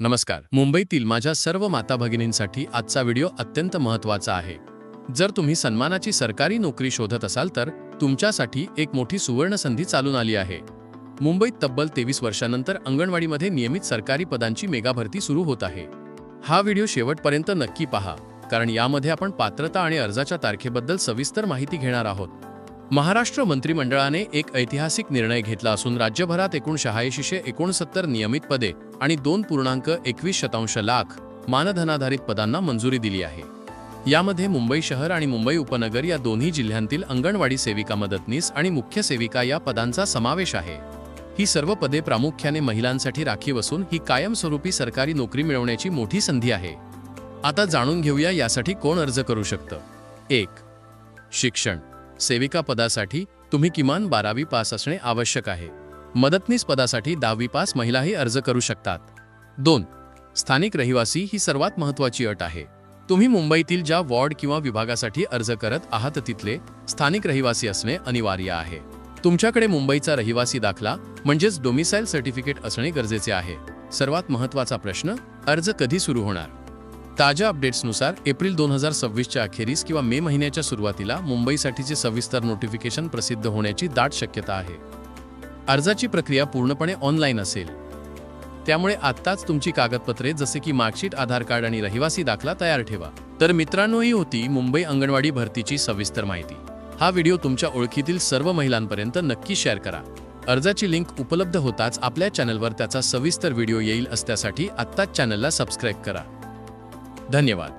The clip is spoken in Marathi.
नमस्कार. मुंबईतील माझ्या सर्व माता भगिनींसाठी आजचा व्हिडिओ अत्यंत महत्त्वाचा आहे. जर तुम्ही सन्मानाची सरकारी नोकरी शोधत असाल तर तुमच्यासाठी एक मोठी सुवर्ण संधी चालून आली आहे. मुंबईत तब्बल 23 वर्षांनंतर अंगणवाडीमध्ये नियमित सरकारी पदांची मेगा भरती सुरू होत आहे. हा व्हिडिओ शेवटपर्यंत नक्की पहा, कारण यामध्ये आपण पात्रता आणि अर्जाच्या तारखेबद्दल सविस्तर माहिती घेणार आहोत. महाराष्ट्र मंत्रिमंडळाने एक ऐतिहासिक निर्णय घेतला असून राज्यभरात एकूण 8669 नियमित पदे आणि 2.21 लाख मानधनाधारित पदांना मंजुरी दिली आहे. यामध्ये मुंबई शहर आणि मुंबई उपनगर या दोन्ही जिल्ह्यांतील अंगणवाडी सेविका, मदतनीस आणि मुख्य सेविका या पदांचा समावेश आहे. ही सर्व पदे प्रामुख्याने महिलांसाठी राखीव असून ही कायमस्वरूपी सरकारी नोकरी मिळवण्याची मोठी संधी आहे. आता जाणून घेऊया यासाठी कोण अर्ज करू शकतं. 1. शिक्षण. सेविका पदासाठी तुम्ही किमान 12वी पास असणे आवश्यक आहे. मदतनीस पदासाठी 10वी पास महिलाही अर्ज करू शकतात. 2. स्थानिक रहिवासी ही सर्वात महत्त्वाची अट आहे. तुम्ही मुंबईतील ज्या वॉर्ड किंवा विभागासाठी अर्ज करत आहात तिथले स्थानिक रहिवासी असणे अनिवार्य आहे. तुमच्याकडे मुंबईचा रहिवासी दाखला म्हणजेच डोमिसाइल सर्टिफिकेट असणे गरजेचे आहे. सर्वात महत्त्वाचा प्रश्न, अर्ज कधी सुरू होणार? ताज्या अपडेट्सनुसार एप्रिल 2026च्या अखेरीस किंवा मे महिन्याच्या सुरुवातीला मुंबईसाठीचे सविस्तर नोटिफिकेशन प्रसिद्ध होण्याची दाट शक्यता आहे. अर्जाची प्रक्रिया पूर्णपणे ऑनलाईन असेल, त्यामुळे आत्ताच तुमची कागदपत्रे जसे की मार्कशीट, आधार कार्ड आणि रहिवासी दाखला तयार ठेवा. तर मित्रांनो, ही होती मुंबई अंगणवाडी भरतीची सविस्तर माहिती. हा व्हिडिओ तुमच्या ओळखीतील सर्व महिलांपर्यंत नक्की शेअर करा. अर्जाची लिंक उपलब्ध होताच आपल्या चॅनलवर त्याचा सविस्तर व्हिडिओ येईल. त्यासाठी आत्ताच चॅनलला सबस्क्राईब करा. धन्यवाद.